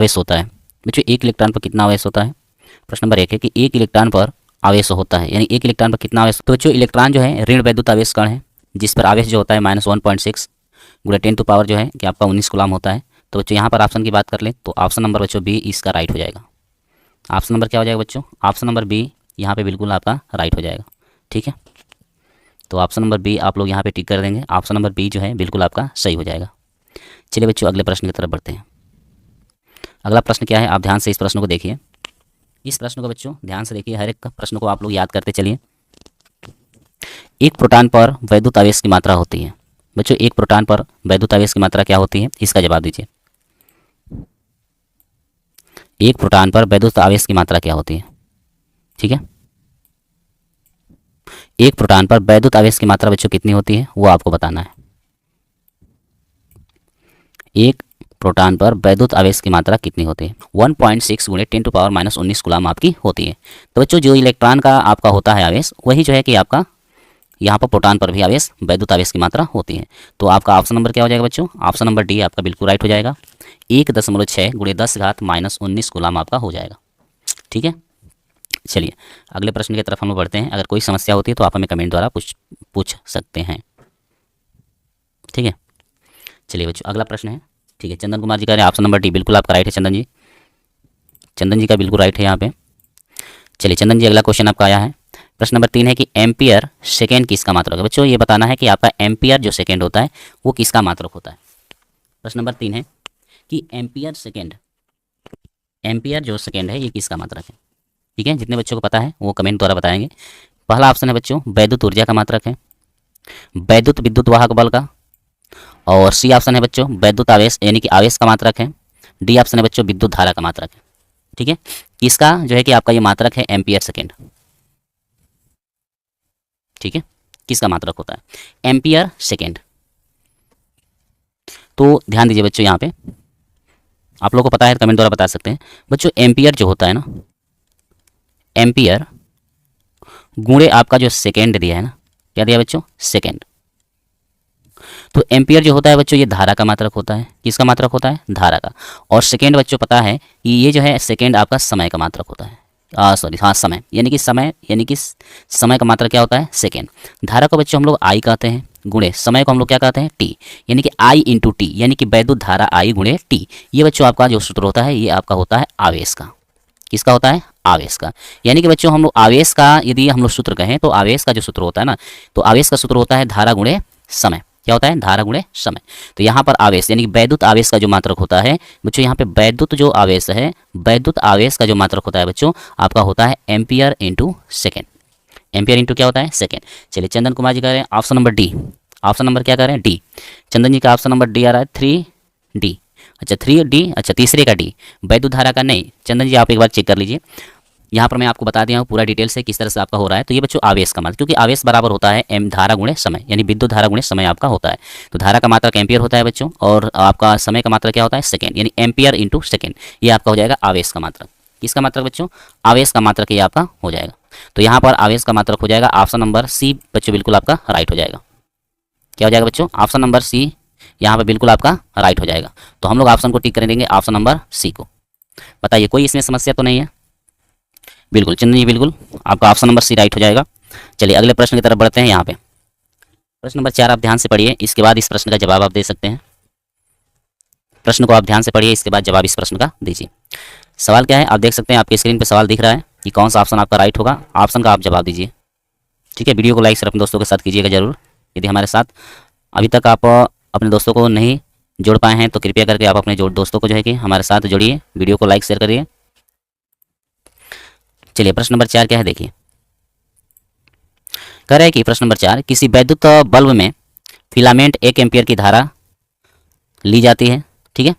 आवेश होता है। बच्चों एक इलेक्ट्रॉन पर कितना आवेश होता है? प्रश्न नंबर 1 है कि एक इलेक्ट्रॉन पर आवेश होता है, यानी एक इलेक्ट्रॉन पर कितना आवेश। तो बच्चों इलेक्ट्रॉन जो है ऋण वैद्युत आवेश कण है, जिस पर आवेश जो होता है -1.6 गुणा 10⁻⁴ जो है कि आपका 19 कूलम होता है। तो बच्चों यहाँ पर ऑप्शन की बात कर लें तो ऑप्शन नंबर बच्चों बी इसका राइट हो जाएगा। ऑप्शन नंबर क्या हो जाएगा बच्चों? ऑप्शन नंबर बी यहाँ पे बिल्कुल आपका राइट हो जाएगा। ठीक है, तो ऑप्शन नंबर बी आप लोग यहाँ पे टिक कर देंगे। ऑप्शन नंबर बी जो है बिल्कुल आपका सही हो जाएगा। चलिए बच्चों अगले प्रश्न की तरफ बढ़ते हैं। अगला प्रश्न क्या है, आप ध्यान से इस प्रश्न को देखिए। इस प्रश्न को बच्चों ध्यान से देखिए, हर एक प्रश्न को आप लोग याद करते चलिए। एक प्रोटॉन पर वैद्युत आवेश की मात्रा होती है। बच्चों एक प्रोटॉन पर वैद्युत आवेश की मात्रा क्या होती है, इसका जवाब दीजिए। एक प्रोटॉन पर वैद्युत आवेश की मात्रा क्या होती है? ठीक है, एक प्रोटॉन पर वैद्युत आवेश की मात्रा बच्चों कितनी होती है वो आपको बताना है। एक प्रोटॉन पर वैद्युत आवेश की मात्रा कितनी होती है? 1.6 गुणे 10⁻⁻19 कूलम आपकी होती है। तो बच्चों जो इलेक्ट्रॉन का आपका होता है आवेश, वही जो है कि आपका यहाँ पर प्रोटॉन पर भी आवेश वैद्युत आवेश की मात्रा होती है। तो आपका ऑप्शन नंबर क्या हो जाएगा बच्चों? ऑप्शन नंबर डी आपका बिल्कुल राइट हो जाएगा। 1.6 गुणे 10⁻−19 कूलम आपका हो जाएगा। ठीक है, चलिए अगले प्रश्न की तरफ हम लोग बढ़ते हैं। अगर कोई समस्या होती है तो आप हमें कमेंट द्वारा पूछ सकते हैं। ठीक है, चलिए बच्चों अगला प्रश्न है। ठीक है, चंदन कुमार जी कह रहे हैं ऑप्शन नंबर डी बिल्कुल आपका राइट है। चंदन जी, चंदन जी का बिल्कुल राइट है यहाँ पे। चलिए चंदन जी अगला क्वेश्चन आपका आया है। प्रश्न नंबर 3 है कि एम्पियर सेकेंड किसका मात्रक है? बच्चों ये बताना है कि आपका एम्पियर जो सेकेंड होता है वो किसका मात्रक होता है। प्रश्न नंबर 3 है कि एम्पियर सेकेंड, एम्पियर जो सेकेंड है ये किसका मात्रक है? ठीक है, जितने बच्चों को पता है वो कमेंट द्वारा बताएंगे। पहला ऑप्शन है बच्चों वैद्युत ऊर्जा का मात्रक है, वैद्युत विद्युत वाहक बल का, और सी ऑप्शन है बच्चों वैद्युत आवेश यानी कि आवेश का मात्रक है, डी ऑप्शन है बच्चों विद्युत धारा का मात्रक है। ठीक है, किसका जो है कि आपका ये मात्रक है एम्पियर सेकेंड। ठीक है, किसका मात्रक होता है एम्पियर सेकेंड? तो ध्यान दीजिए बच्चों, यहाँ पे आप लोगों को पता है कमेंट द्वारा बता सकते हैं। बच्चों एम्पियर जो होता है ना, एम्पियर गुणे आपका जो सेकेंड दिया है ना, क्या दिया बच्चों? सेकेंड। तो एम्पियर जो होता है बच्चों ये धारा का मात्रक होता है। किसका मात्रक होता है? धारा का। और सेकेंड बच्चों पता है कि ये जो है सेकेंड आपका समय का मात्रक होता है। सॉरी हाँ समय यानी कि समय का मात्रक क्या होता है? सेकेंड। धारा को बच्चों हम लोग आई कहते हैं, गुणे समय को हम लोग क्या कहते हैं? टी, यानी कि आई इंटू टी, यानी कि वैद्युत धारा आई गुणे टी। ये बच्चों आपका जो सूत्र होता है ये आपका होता है आवेश का। किसका होता है? आवेश का। यानी कि बच्चों हम लोग आवेश का यदि हम लोग सूत्र कहें तो आवेश का जो सूत्र होता है ना, तो आवेश का सूत्र होता है धारा गुणे समय। क्या होता है? धारा गुणे समय। तो यहाँ पर आवेश यानी कि वैद्युत आवेश का जो मात्रक होता है बच्चों, यहाँ पे वैद्युत जो आवेश है, वैद्युत आवेश का जो मात्रक होता है बच्चों आपका होता है ampere into second. Ampere into क्या होता है? सेकेंड। चलिए चंदन कुमार जी कह रहे हैं option number D. Option number क्या कह रहे हैं? डी। चंदन जी का ऑप्शन नंबर डी आ रहा है 3D। अच्छा 3D, अच्छा तीसरे का डी, वैद्युत धारा का नहीं। चंदन जी आप एक बार चेक कर लीजिए, यहाँ पर मैं आपको बता दिया हूँ पूरा डिटेल से किस तरह से आपका हो रहा है। तो ये बच्चों आवेश का मात्रक, क्योंकि आवेश बराबर होता है एम धारा गुणे समय, यानी विद्युत धारा गुणे समय आपका होता है। तो धारा का मात्रक एम्पियर होता है बच्चों, और आपका समय का मात्रक क्या होता है? सेकेंड, यानी एम्पियर इंटू सेकेंड। ये आपका हो जाएगा आवेश का मात्रक। किसका मात्रक बच्चों? आवेश का मात्रक ये आपका हो जाएगा। तो यहाँ पर आवेश का मात्रक हो जाएगा ऑप्शन नंबर सी बच्चों, बिल्कुल आपका राइट हो जाएगा। क्या हो जाएगा बच्चों? ऑप्शन नंबर सी यहाँ पर बिल्कुल आपका राइट हो जाएगा। तो हम लोग ऑप्शन को टिक कर देंगे, ऑप्शन नंबर सी को। बताइए कोई इसमें समस्या तो नहीं है? बिल्कुल चंदन जी बिल्कुल आपका ऑप्शन नंबर सी राइट हो जाएगा। चलिए अगले प्रश्न की तरफ बढ़ते हैं। यहाँ पे प्रश्न नंबर 4 आप ध्यान से पढ़िए, इसके बाद इस प्रश्न का जवाब आप दे सकते हैं। प्रश्न को आप ध्यान से पढ़िए, इसके बाद जवाब इस प्रश्न का दीजिए। सवाल क्या है आप देख सकते हैं, आपकी स्क्रीन पर सवाल दिख रहा है कि कौन सा ऑप्शन आपका राइट होगा। ऑप्शन का आप जवाब दीजिए। ठीक है, वीडियो को लाइक अपने दोस्तों के साथ कीजिएगा जरूर। यदि हमारे साथ अभी तक आप अपने दोस्तों को नहीं जोड़ पाए हैं तो कृपया करके आप अपने दोस्तों को जो है कि हमारे साथ जोड़िए, वीडियो को लाइक शेयर करिए। चलिए प्रश्न नंबर 4 क्या है देखिए, कह रहा है कि प्रश्न नंबर 4 किसी वैद्युत बल्ब में फिलामेंट 1 एम्पियर की धारा ली जाती है। ठीक है,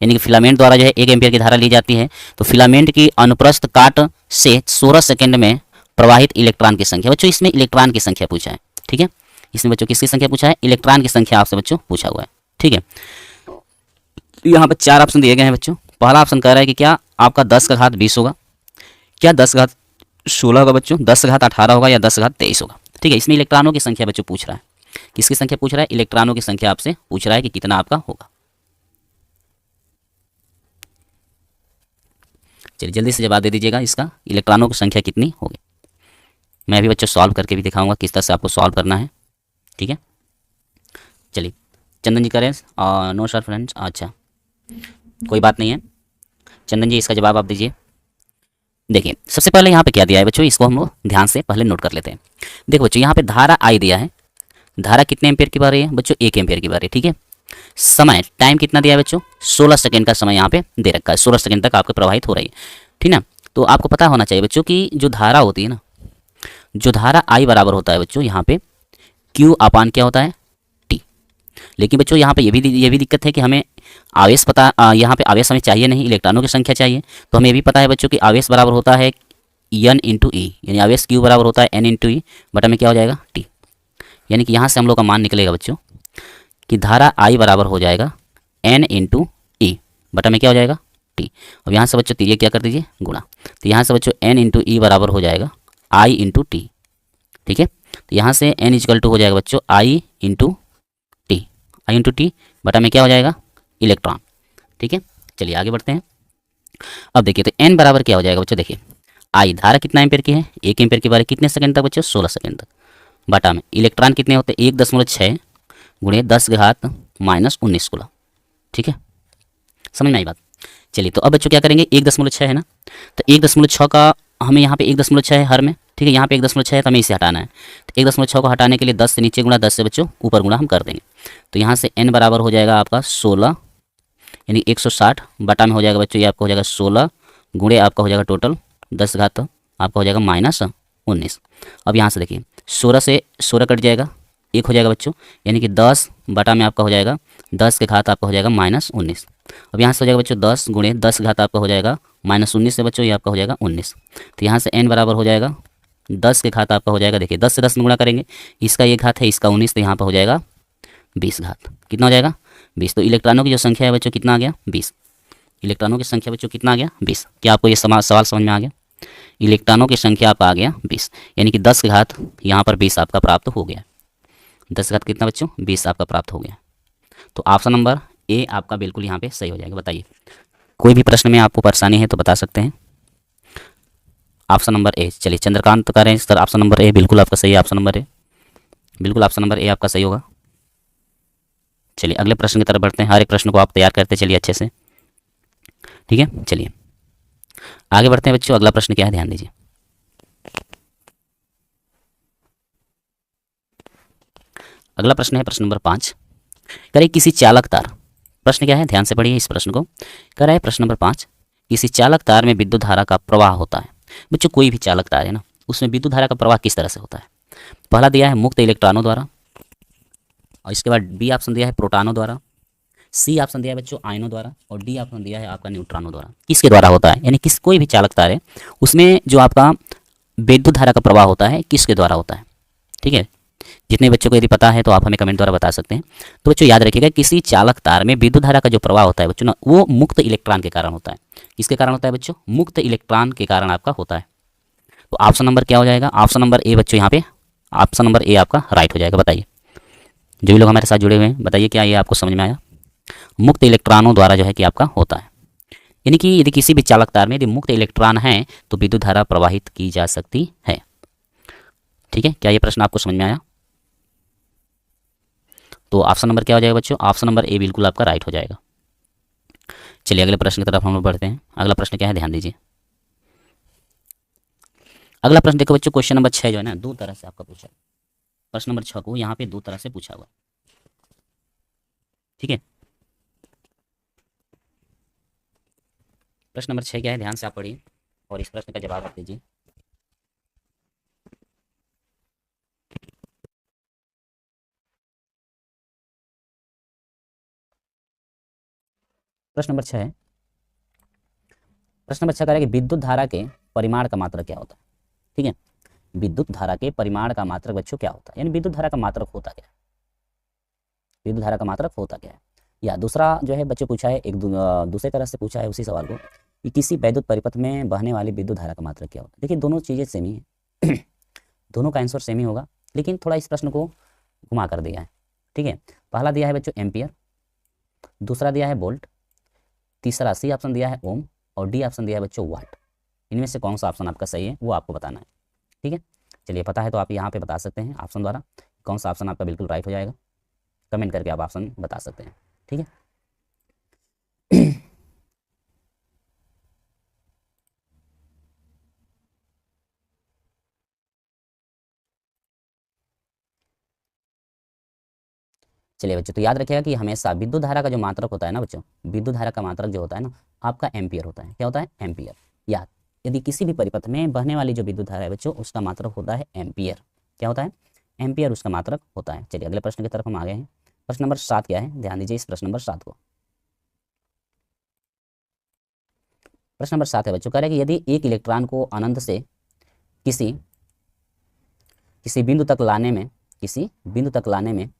यानी कि फिलामेंट द्वारा जो है 1 एम्पियर की धारा ली जाती है। तो फिलामेंट की अनुप्रस्थ काट से 16 सेकंड में प्रवाहित इलेक्ट्रॉन की संख्या। बच्चों इसमें इलेक्ट्रॉन की संख्या पूछा है। ठीक है, इसमें बच्चों किसकी संख्या पूछा है? इलेक्ट्रॉन की संख्या आपसे बच्चों पूछा हुआ है। ठीक है, यहाँ पर 4 ऑप्शन दिए गए हैं बच्चों। पहला ऑप्शन कह रहा है कि क्या आपका 10 का घात 20 होगा, क्या 10 का घात 16 होगा बच्चों, 10 का घात 18 होगा, या 10 का घात 23 होगा। ठीक है, इसमें इलेक्ट्रॉनों की संख्या बच्चों पूछ रहा है। किसकी संख्या पूछ रहा है? इलेक्ट्रॉनों की संख्या आपसे पूछ रहा है कि कितना आपका होगा। चलिए जल्दी से जवाब दे दीजिएगा, इसका इलेक्ट्रॉनों की संख्या कितनी होगी। मैं अभी बच्चों सॉल्व करके भी दिखाऊंगा किस तरह से आपको सॉल्व करना है, ठीक है। चलिए चंदन जी करें, नो सर फ्रेंड्स, अच्छा कोई बात नहीं है। चंदन जी इसका जवाब आप दीजिए। देखिए सबसे पहले यहाँ पे क्या दिया है बच्चों, इसको हम लोग ध्यान से पहले नोट कर लेते हैं। देखो बच्चों यहाँ पे धारा आई दिया है, धारा कितने एम्पियर की बह रही है बच्चों, 1 एम्पियर की बह रही है, ठीक है। समय टाइम कितना दिया है बच्चों, 16 सेकंड का समय यहाँ पे दे रखा है, 16 सेकंड तक आपके प्रवाहित हो रही है, ठीक ना। तो आपको पता होना चाहिए बच्चों कि जो धारा होती है ना, जो धारा आई बराबर होता है बच्चों यहाँ पे क्यू अपान क्या होता है, टी। लेकिन बच्चों यहाँ पे ये भी दिक्कत है कि हमें आवेश पता, यहाँ पे आवेश हमें चाहिए नहीं, इलेक्ट्रॉनों की संख्या चाहिए। तो हमें ये भी पता है बच्चों कि आवेश बराबर होता है एन इंटू ई, यानी आवेश क्यू बराबर होता है एन इंटू ई बटा में क्या हो जाएगा टी। यानी कि यहाँ से हम लोग का मान निकलेगा बच्चों कि धारा आई बराबर हो जाएगा एन इंटू ई बटा में क्या हो जाएगा टी। अब यहाँ से बच्चों ये क्या कर दीजिए गुणा, तो यहाँ से बच्चों एन इंटू ई बराबर हो जाएगा आई इंटू टी, ठीक है। तो यहाँ से एन इजकल टू हो जाएगा बच्चों आई इंटू टी बटा में क्या हो जाएगा इलेक्ट्रॉन, ठीक है। चलिए आगे बढ़ते हैं। अब देखिए तो एन बराबर क्या हो जाएगा बच्चों, देखिए आई धारा कितना एम्पेयर की है, 1 एम्पेयर की बारे कितने सेकंड तक बच्चों, 16 सेकंड तक, बटा में इलेक्ट्रॉन कितने होते हैं 1.6 गुणे 10⁻⁻19 कूलम, ठीक है। समझ में आई बात। चलिए तो अब बच्चों क्या करेंगे, 1.6 है ना, तो 1.6 का हमें यहाँ पे 1.6 है हर में, ठीक है। यहाँ पे 1.6 है तो हमें इसे हटाना है, तो 1.6 को हटाने के लिए 10 से नीचे गुणा 10 से बच्चों ऊपर गुणा हम कर देंगे। तो यहाँ से n बराबर हो जाएगा आपका 16 यानी 160 बटा में हो जाएगा बच्चों ये आपका हो जाएगा 16 गुणे आपका हो जाएगा टोटल 10 घात आपका हो जाएगा -19। अब यहाँ से देखिए 16 से 16 कट जाएगा, 1 हो जाएगा बच्चों, यानी कि 10 बटा में आपका हो जाएगा 10 के घात आपका हो जाएगा -19। अब यहाँ से हो जाएगा बच्चों 10 गुणे 10 घात आपका हो जाएगा -19 से बच्चों ये आपका हो जाएगा 19। तो यहाँ से n बराबर हो जाएगा 10 के घात आपका हो जाएगा, देखिए 10 से 10 में गुणा करेंगे, इसका ये घात है इसका 19, तो यहाँ पर हो जाएगा 20 घात, कितना हो जाएगा 20। तो इलेक्ट्रॉनों की जो संख्या है बच्चों कितना आ गया 20, इलेक्ट्रॉनों की संख्या बच्चों कितना आ गया 20। क्या आपको ये सवाल समझ में आ गया, इलेक्ट्रॉनों की संख्या आपका आ गया 20, यानी कि 10 के घात यहाँ पर 20 आपका प्राप्त हो गया, 10 के घात कितना बच्चों 20 आपका प्राप्त हो गया। तो ऑप्शन नंबर ए आपका बिल्कुल यहाँ पे सही हो जाएगा। बताइए कोई भी प्रश्न में आपको परेशानी है तो बता सकते हैं। ऑप्शन नंबर ए, चलिए चंद्रकांत कह रहे हैं सर ऑप्शन नंबर ए बिल्कुल आपका सही है, ऑप्शन नंबर ए बिल्कुल ऑप्शन नंबर ए आपका सही होगा। चलिए अगले प्रश्न की तरफ बढ़ते हैं, हर एक प्रश्न को आप तैयार करते चलिए अच्छे से, ठीक है। चलिए आगे बढ़ते हैं बच्चों, अगला प्रश्न क्या है ध्यान दीजिए। अगला प्रश्न है प्रश्न नंबर 5, कह रहे किसी चालक तार, प्रश्न क्या है ध्यान से पढ़िए इस प्रश्न को। कह रहा है प्रश्न नंबर 5, किसी चालक तार में विद्युत धारा का प्रवाह होता है। बच्चों कोई भी चालक तार है ना, उसमें विद्युत धारा का प्रवाह किस तरह से होता है। पहला दिया है मुक्त इलेक्ट्रॉनों द्वारा, और इसके बाद बी ऑप्शन दिया है प्रोटॉनों द्वारा, सी ऑप्शन दिया है बच्चों आयनों द्वारा, और डी ऑप्शन दिया है आपका न्यूट्रॉनों द्वारा। किसके द्वारा होता है, यानी किस कोई भी चालक तार है उसमें जो आपका विद्युत धारा का प्रवाह होता है किसके द्वारा होता है, ठीक है। जितने बच्चों को यदि पता है तो आप हमें कमेंट द्वारा बता सकते हैं। तो बच्चों याद रखिएगा किसी चालक तार में विद्युत धारा का जो प्रवाह होता है बच्चों ना, वो मुक्त इलेक्ट्रॉन के कारण होता है। किसके कारण होता है बच्चों, मुक्त इलेक्ट्रॉन के कारण आपका होता है। तो ऑप्शन नंबर क्या हो जाएगा, ऑप्शन नंबर ए बच्चों यहाँ पे ऑप्शन नंबर ए आपका राइट हो जाएगा। बताइए जो भी लोग हमारे साथ जुड़े हुए हैं बताइए क्या ये आपको समझ में आया। मुक्त इलेक्ट्रॉनों द्वारा जो है कि आपका होता है, यानी कि यदि किसी भी चालक तार में यदि मुक्त इलेक्ट्रॉन है तो विद्युत धारा प्रवाहित की जा सकती है, ठीक है। क्या ये प्रश्न आपको समझ में आया। तो ऑप्शन नंबर क्या हो जाएगा बच्चों, ऑप्शन नंबर ए बिल्कुल आपका राइट हो जाएगा। चलिए अगले प्रश्न की तरफ हम लोग बढ़ते हैं। अगला प्रश्न क्या है ध्यान दीजिए। अगला प्रश्न देखो बच्चों, क्वेश्चन नंबर 6 जो है ना दो तरह से आपका पूछा, प्रश्न नंबर 6 को यहाँ पे दो तरह से पूछा हुआ, ठीक है। प्रश्न नंबर 6 क्या है ध्यान से आप पढ़िए और इस प्रश्न का जवाब आप दीजिए। प्रश्न नंबर 6 है, प्रश्न नंबर 6 कह रहा है कि विद्युत धारा के परिमाण का मात्रक क्या होता है, ठीक है। विद्युत धारा के परिमाण का मात्रक बच्चों क्या होता है, यानी विद्युत धारा का मात्रक होता क्या है, विद्युत धारा का मात्रक होता क्या है। या दूसरा जो है बच्चों पूछा है एक दूसरे तरह से पूछा है उसी सवाल को कि किसी वैद्युत परिपथ में बहने वाली विद्युत धारा का मात्रक क्या होता है। देखिए दोनों चीज़ें सेम ही है दोनों का आंसर सेम ही होगा, लेकिन थोड़ा इस प्रश्न को घुमा कर दिया है, ठीक है। पहला दिया है बच्चों एम्पियर, दूसरा दिया है वोल्ट, तीसरा सी ऑप्शन दिया है ओम, और डी ऑप्शन दिया है बच्चों वाट। इनमें से कौन सा ऑप्शन आपका सही है वो आपको बताना है। ठीक है, चलिए पता है तो आप यहाँ पे बता सकते हैं ऑप्शन द्वारा कौन सा ऑप्शन आपका बिल्कुल राइट हो जाएगा। कमेंट करके आप ऑप्शन बता सकते हैं। ठीक है, चलिए बच्चों, तो याद रखिएगा कि हमेशा विद्युत धारा का जो मात्रक होता है ना बच्चों, विद्युत धारा का मात्रक जो होता है ना आपका एम्पियर होता है। क्या होता है? एम्पियर। याद, यदि किसी भी परिपथ में बहने वाली जो विद्युत धारा है बच्चों उसका मात्रक होता है एम्पियर। क्या होता है? एम्पियर उसका मात्रक होता है। चलिए अगले प्रश्न की तरफ हम आ गए हैं। प्रश्न नंबर 7 क्या है? ध्यान दीजिए इस प्रश्न नंबर 7 को। प्रश्न नंबर 7 है बच्चों, कह रहा है कि यदि एक इलेक्ट्रॉन को अनंत से किसी किसी बिंदु तक लाने में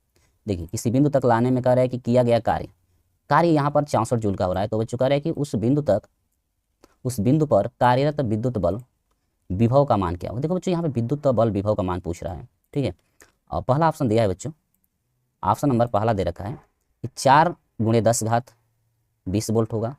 देखिए किसी बिंदु तक लाने में कह रहा है कि किया गया कार्य यहाँ पर 64 जूल का हो रहा है। तो बच्चों कह रहा है कि उस बिंदु पर कार्यरत विद्युत बल विभव का मान क्या हो। देखो बच्चों यहाँ पे विद्युत बल विभव का मान पूछ रहा है। ठीक है, और पहला ऑप्शन दिया है बच्चों, ऑप्शन नंबर पहला दे रखा है कि 4 × 10 घात 20 वोल्ट होगा।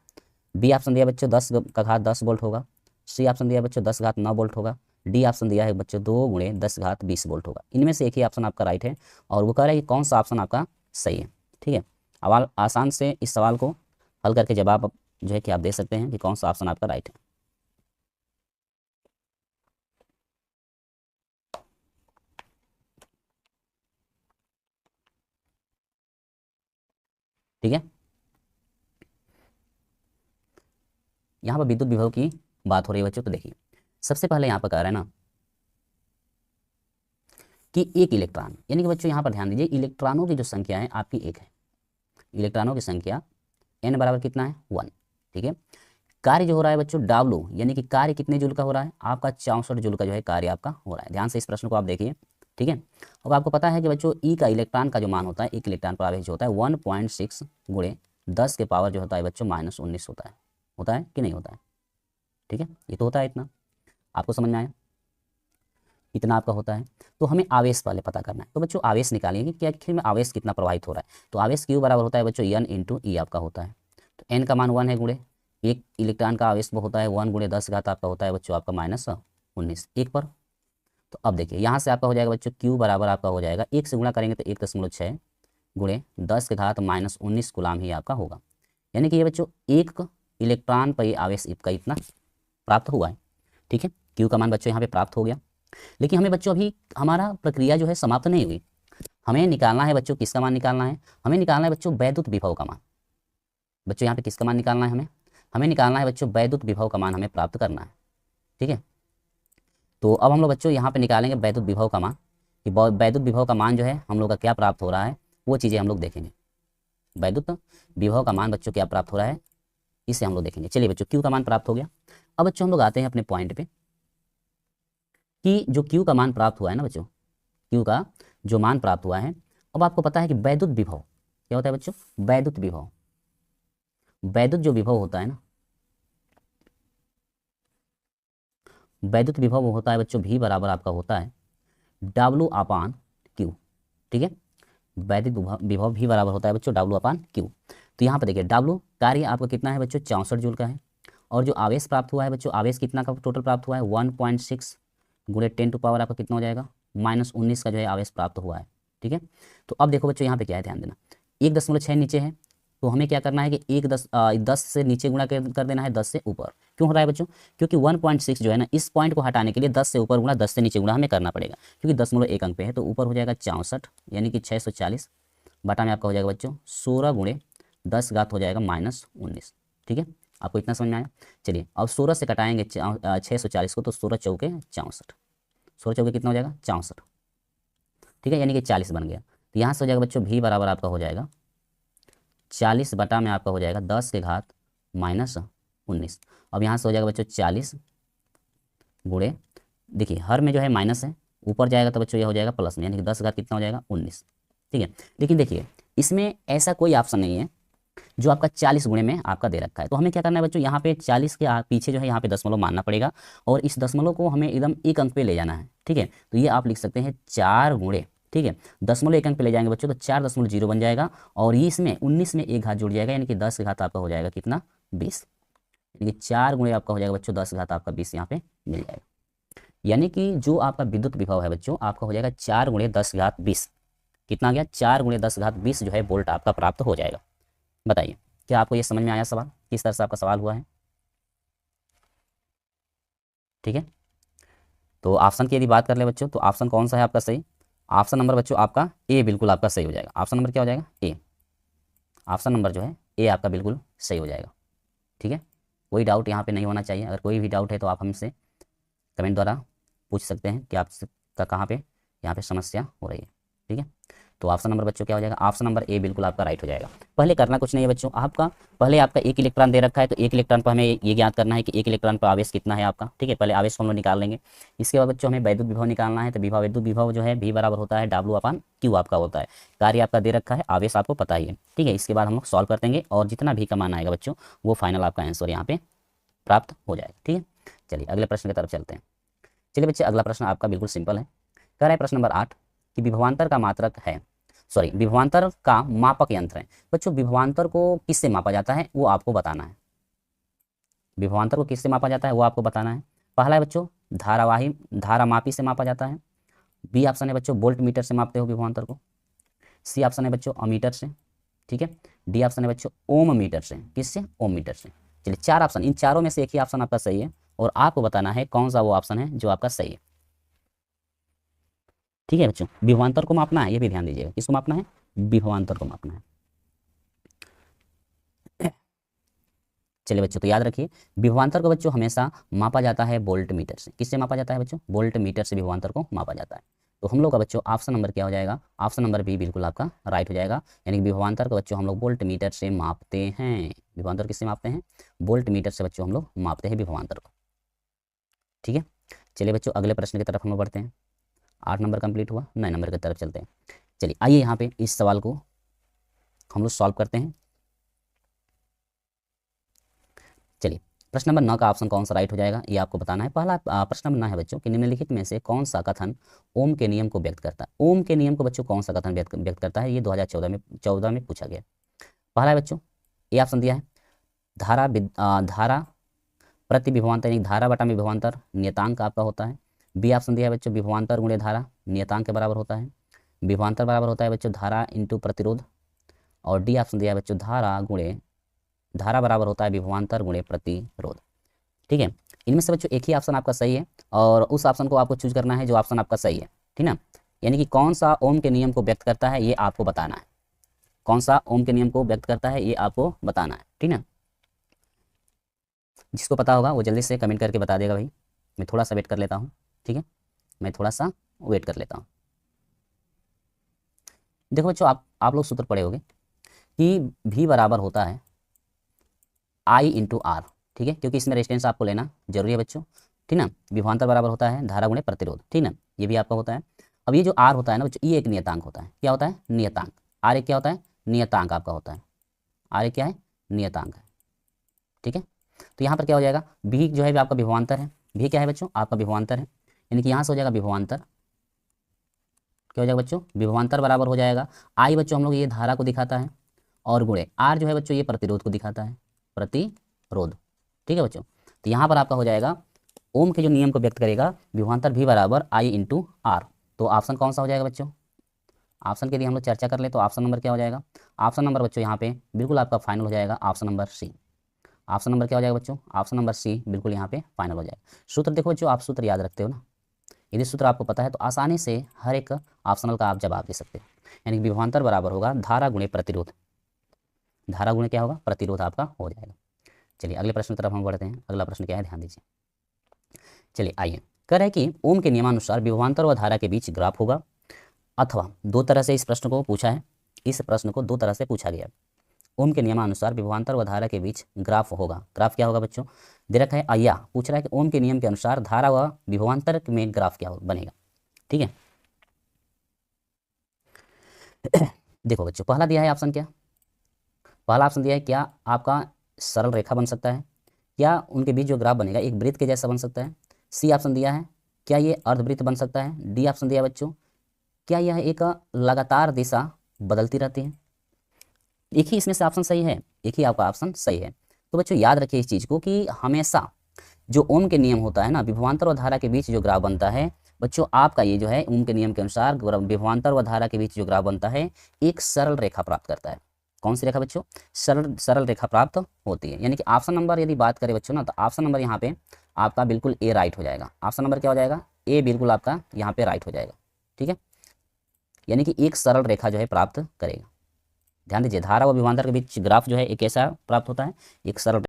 बी ऑप्शन दिया बच्चों 10 का घात 10 वोल्ट होगा। सी ऑप्शन दिया बच्चों 10 घात 9 वोल्ट होगा। डी ऑप्शन दिया है बच्चों 2 × 10 घात 20 वोल्ट होगा। इनमें से एक ही ऑप्शन आपका राइट है और वो कह रहा है कि कौन सा ऑप्शन आपका सही है। ठीक है, अब आसान से इस सवाल को हल करके जवाब जो है कि आप दे सकते हैं कि कौन सा ऑप्शन आपका राइट है। ठीक है, यहाँ पर विद्युत विभव की बात हो रही है बच्चों। तो देखिए सबसे पहले यहाँ पर कह रहा है ना कि एक इलेक्ट्रॉन, यानी कि बच्चों यहाँ पर ध्यान दीजिए इलेक्ट्रॉनों की जो संख्या है आपकी एक है। इलेक्ट्रॉनों की संख्या n बराबर कितना है? 1। ठीक है, कार्य जो हो रहा है बच्चों W, यानी कि कार्य कितने जूल का हो रहा है? आपका 64 जूल का जो है कार्य आपका हो रहा है। ध्यान से इस प्रश्न को आप देखिए। ठीक है, अब आपको पता है कि बच्चों ई का इलेक्ट्रॉन का जो मान होता है, एक इलेक्ट्रॉन पर आवेश जो होता है 1.6 × 10 के पावर जो होता है बच्चों -19 होता है कि नहीं होता है? ठीक है, ये तो होता है इतना। आपको समझ में आया? इतना आपका होता है। तो हमें आवेश वाले पता करना है। तो बच्चों आवेश निकालेंगे कि आखिर में आवेश कितना प्रवाहित हो रहा है। तो आवेश क्यू बराबर होता है बच्चों n × e आपका होता है। तो n का मान 1 है गुणे एक इलेक्ट्रॉन का आवेश वो होता है 1 × 10 घात आपका होता है बच्चों आपका -19 1 पर। तो अब देखिए यहाँ से आपका हो जाएगा बच्चों क्यू बराबर आपका हो जाएगा 1 से गुणा करेंगे तो 1.6 × 10 के घात -19 कूलाम ही आपका होगा। यानी कि ये बच्चों एक इलेक्ट्रॉन पर आवेश का इतना प्राप्त हुआ है। ठीक है, क्यू का मान बच्चों यहाँ पे प्राप्त हो गया। लेकिन हमें बच्चों अभी हमारा प्रक्रिया जो है समाप्त नहीं हुई। हमें निकालना है बच्चों किसका मान निकालना है? हमें निकालना है बच्चों वैद्युत विभव का मान। बच्चों यहाँ पे किसका मान निकालना है? हमें निकालना है बच्चों वैद्युत विभव का मान हमें प्राप्त करना है। ठीक है, तो अब हम लोग बच्चों यहाँ पे निकालेंगे वैद्युत विभव का मान कि वैद्युत विभव का मान जो है हम लोग का क्या प्राप्त हो रहा है वो चीज़ें हम लोग देखेंगे। वैद्युत विभव का मान बच्चों क्या प्राप्त हो रहा है इसे हम लोग देखेंगे। चलिए बच्चों क्यू का मान प्राप्त हो गया। अब बच्चों हम लोग आते हैं अपने पॉइंट पे कि जो क्यू का मान प्राप्त हुआ है ना बच्चों, क्यू का जो मान प्राप्त हुआ है, अब आपको पता है कि वैद्युत विभव क्या होता है बच्चों? वैद्युत विभव, वैद्युत जो विभव होता है ना, वैद्युत विभव वो होता है बच्चों V बराबर आपका होता है W/Q। ठीक है, वैद्युत विभव V बराबर होता है बच्चों W/Q। तो यहाँ पर देखिए W कार्य आपका कितना है बच्चों? 64 जूल का है। और जो आवेश प्राप्त हुआ है बच्चों, आवेश कितना का टोटल प्राप्त हुआ है? 1.6 × 10⁻⁻⁴ आपका कितना हो जाएगा? -19 का जो है आवेश प्राप्त हुआ है। ठीक है, तो अब देखो बच्चों यहाँ पे क्या है, ध्यान देना 1.6 नीचे है तो हमें क्या करना है कि 10 से नीचे गुणा कर देना है 10 से ऊपर। क्यों हो रहा है बच्चों? क्योंकि 1.6 जो है ना इस पॉइंट को हटाने के लिए 10 से ऊपर गुणा 10 से नीचे गुणा हमें करना पड़ेगा, क्योंकि 10.1 अंक पे है। तो ऊपर हो जाएगा 64 यानी कि 640 बटा में आपका हो जाएगा बच्चों 16 × 10 घात हो जाएगा -19। ठीक है, आपको इतना समझ में आया? चलिए अब 16 से कटाएंगे 640 को, तो 16 चौके 64, 16 चौके कितना हो जाएगा? 64। ठीक है, यानी कि 40 बन गया। तो यहाँ से हो जाएगा बच्चों V बराबर आपका हो जाएगा 40 बटा में आपका हो जाएगा 10 के घात -19। अब यहाँ से हो जाएगा बच्चों 40 गुणे, देखिए हर में जो है माइनस है, ऊपर जाएगा तो बच्चों ये हो जाएगा प्लस में, यानी कि 10 घात कितना हो जाएगा? 19। ठीक है, लेकिन देखिए इसमें ऐसा कोई ऑप्शन नहीं है जो आपका 40 गुणे में आपका दे रखा है। तो हमें क्या करना है बच्चों, यहाँ पे 40 के पीछे जो है यहाँ पे दशमलव मानना पड़ेगा और इस दशमलव को हमें एकदम एक अंक पे ले जाना है। ठीक है, तो ये आप लिख सकते हैं 4 गुणे, ठीक है, दशमलव एक अंक पे ले जाएंगे बच्चों तो 4.0 बन जाएगा और ये इसमें 19 में एक घात जुड़ जाएगा, यानी कि 10 के घात आपका हो जाएगा कितना? 20। यानी कि 4 गुणे आपका हो जाएगा बच्चों 10 घात आपका 20 यहाँ पे मिल जाएगा। यानी कि जो आपका विद्युत विभव है बच्चों आपका हो जाएगा 4 गुणे 10 घात 20। कितना आ गया? 4 गुणे 10 घात 20 जो है वोल्ट आपका प्राप्त हो जाएगा। बताइए क्या आपको ये समझ में आया सवाल, किस तरह से आपका सवाल हुआ है? ठीक है, तो ऑप्शन की यदि बात कर ले बच्चों तो ऑप्शन कौन सा है आपका सही? ऑप्शन नंबर बच्चों आपका ए बिल्कुल आपका सही हो जाएगा। ऑप्शन नंबर क्या हो जाएगा? ए। ऑप्शन नंबर जो है ए आपका बिल्कुल सही हो जाएगा। ठीक है, कोई डाउट यहाँ पे नहीं होना चाहिए। अगर कोई भी डाउट है तो आप हमसे कमेंट द्वारा पूछ सकते हैं कि आपका कहाँ पे यहाँ पे समस्या हो रही है। ठीक है, तो ऑप्शन नंबर बच्चों क्या हो जाएगा? ऑप्शन नंबर ए बिल्कुल आपका राइट हो जाएगा। पहले करना कुछ नहीं है बच्चों, आपका पहले आपका एक इलेक्ट्रॉन दे रखा है तो एक इलेक्ट्रॉन पर हमें ये ज्ञात करना है कि एक इलेक्ट्रॉन पर आवेश कितना है आपका। ठीक है, पहले आवेश को हम लोग निकाल लेंगे। इसके बाद बच्चों हमें वैद्युत विभव निकालना है। तो विद्युत विभव जो है V बराबर होता है W/Q आपका होता है। कार्य आपका दे रखा है, आवेश आपको पता ही है। ठीक है, इसके बाद हम लोग सॉल्व कर देंगे और जितना भी का मान आएगा बच्चों वो फाइनल आपका आंसर यहाँ पे प्राप्त हो जाएगा। ठीक है, चलिए अगले प्रश्न की तरफ चलते हैं। चलिए बच्चे अगला प्रश्न आपका बिल्कुल सिंपल है। कह रहा है प्रश्न नंबर 8 कि विभवांतर का मात्रक है, सॉरी विभवांतर का मापक यंत्र है। बच्चों विभवांतर को किससे मापा जाता है वो आपको बताना है। विभवांतर को किससे मापा जाता है वो आपको बताना है। पहला है बच्चों धारामापी से मापा जाता है। बी ऑप्शन है बच्चों वोल्ट मीटर से मापते हो विभवांतर को। सी ऑप्शन है बच्चों अमीटर से। ठीक है, डी ऑप्शन है बच्चों ओम मीटर से। किससे? ओम मीटर से। चलिए 4 ऑप्शन, इन चारों में से एक ही ऑप्शन आपका सही है और आपको बताना है कौन सा वो ऑप्शन है जो आपका सही है। ठीक है बच्चों, विभवांतर को मापना है, ये भी ध्यान दीजिएगा। किसको मापना है? विभवांतर को मापना है। चलिए बच्चों तो याद रखिए विभवांतर को बच्चों हमेशा मापा जाता है वोल्ट मीटर से। किससे मापा जाता है बच्चों? वोल्ट मीटर से विभवांतर को मापा जाता है। तो हम लोग का बच्चों ऑप्शन नंबर क्या हो जाएगा? ऑप्शन नंबर बी बिल्कुल आपका राइट हो जाएगा। यानी कि विभवांतर को बच्चों हम लोग वोल्ट मीटर से मापते हैं। विभवांतर किससे मापते हैं? वोल्ट मीटर से बच्चों हम लोग मापते हैं विभवांतर को। ठीक है, चलिए बच्चों अगले प्रश्न की तरफ हम लोग बढ़ते हैं। 8 नंबर कंप्लीट हुआ, 9 नंबर की तरफ चलते हैं। चलिए आइए यहाँ पे इस सवाल को हम लोग सॉल्व करते हैं। चलिए प्रश्न नंबर 9 का ऑप्शन कौन सा राइट हो जाएगा ये आपको बताना है। पहला प्रश्न नंबर 9 है बच्चों कि निम्नलिखित में से कौन सा कथन ओम के नियम को व्यक्त करता है। ओम के नियम को बच्चों कौन सा कथन व्यक्त करता है? ये 2014 में पूछा गया। पहला है बच्चों ए ऑप्शन दिया है धारा प्रति विभवांतर यानी धारा बटा विभवांतर नियतांक आपका होता है। बी ऑप्शन दिया है बच्चों विभवांतर गुणे धारा नियतांक के बराबर होता है। विभवांतर बराबर होता है बच्चों धारा इंटू प्रतिरोध। और डी ऑप्शन दिया है बच्चों धारा बराबर होता है विभवांतर गुणे प्रतिरोध। ठीक है, इनमें से बच्चों एक ही ऑप्शन आपका सही है और उस ऑप्शन को आपको चूज करना है जो ऑप्शन आपका सही है। ठीक ना, यानी कि कौन सा ओम के नियम को व्यक्त करता है ये आपको बताना है। कौन सा ओम के नियम को व्यक्त करता है ये आपको बताना है। ठीक ना, जिसको पता होगा वो जल्दी से कमेंट करके बता देगा भाई। मैं थोड़ा सा वेट कर लेता हूँ। ठीक है, मैं थोड़ा सा वेट कर लेता हूँ। देखो बच्चों आप लोग सूत्र पढ़े होंगे कि V बराबर होता है I इंटू आर। ठीक है, क्योंकि इसमें रेजिस्टेंस आपको लेना जरूरी है बच्चों। ठीक ना, विभवांतर बराबर होता है धारा गुणे प्रतिरोध। ठीक ना, ये भी आपका होता है। अब ये जो R होता है ना बच्चों ये एक नियतांक होता है। क्या होता है? नियतांक। R एक क्या होता है? नियतांक आपका होता है। R एक क्या है? नियतांक है। ठीक है, तो यहाँ पर क्या हो जाएगा? V जो है आपका विभवांतर है। V क्या है बच्चों? आपका विभवांतर है। यानी कि यहाँ से हो जाएगा विभवांतर। क्या हो जाएगा बच्चों? विभवांतर बराबर हो जाएगा I बच्चों हम लोग ये धारा को दिखाता है और गुणे R जो है बच्चों ये प्रतिरोध को दिखाता है, प्रतिरोध। ठीक है बच्चों, तो यहाँ पर आपका हो जाएगा ओम के जो नियम को व्यक्त करेगा विभवांतर V बराबर I इंटू आर। तो ऑप्शन कौन सा हो जाएगा बच्चों? ऑप्शन के लिए हम लोग चर्चा कर ले तो ऑप्शन नंबर क्या हो जाएगा? ऑप्शन नंबर बच्चों यहाँ पे बिल्कुल आपका फाइनल हो जाएगा option number C. Option number क्या हो जाएगा बच्चों? ऑप्शन नंबर सी बिल्कुल यहाँ पे फाइनल हो जाएगा। सूत्र देखो बच्चों, आप सूत्र याद रखते हो ना, यदि सूत्र आपको पता है तो आसानी से हर एक ऑप्शनल का आप जवाब दे सकते हैं। यानी कि विभवांतर बराबर होगा धारा गुणे प्रतिरोध। धारा गुणे क्या होगा? प्रतिरोध आपका हो जाएगा। चलिए अगले प्रश्न की तरफ हम बढ़ते हैं। अगला प्रश्न क्या है ध्यान दीजिए। चलिए आइए, कह रहे हैं कि ओम के नियमानुसार विभवांतर व धारा के बीच ग्राफ होगा। अथवा दो तरह से इस प्रश्न को पूछा है। इस प्रश्न को दो तरह से पूछा गया। ओम के नियमानुसार विभवांतर व धारा के बीच ग्राफ होगा। ग्राफ क्या होगा बच्चों? दे रखा है अय्या पूछ रहा है कि ओम के नियम के अनुसार धारा व विभवांतर में ग्राफ क्या बनेगा। ठीक है, देखो बच्चों पहला दिया है ऑप्शन क्या? पहला ऑप्शन दिया है क्या आपका सरल रेखा बन सकता है, क्या उनके बीच जो ग्राफ बनेगा एक वृत्त के जैसा बन सकता है। सी ऑप्शन दिया है क्या ये अर्धवृत्त बन सकता है। डी ऑप्शन दिया बच्चों क्या यह एक लगातार दिशा बदलती रहती है। एक ही इसमें से ऑप्शन सही है, एक ही आपका ऑप्शन सही है। तो बच्चों याद रखिए इस चीज़ को कि हमेशा जो ओम के नियम होता है ना, विभवांतर और धारा के बीच जो ग्राफ बनता है बच्चों, आपका ये जो है ओम के नियम के अनुसार विभवांतर व धारा के बीच जो ग्राफ बनता है एक सरल रेखा प्राप्त करता है। कौन सी रेखा बच्चों? सरल सरल रेखा प्राप्त होती है। यानी कि ऑप्शन नंबर यदि बात करें बच्चों ना, तो ऑप्शन नंबर यहाँ पे आपका बिल्कुल ए राइट हो जाएगा। ऑप्शन नंबर क्या हो जाएगा? ए बिल्कुल आपका यहाँ पे राइट हो जाएगा। ठीक है, यानी कि एक सरल रेखा जो है प्राप्त करेगा। ध्यान दीजिए, धारा व विभवांतर के बीच ग्राफ जो है एक ऐसा प्राप्त होता है, एक सरल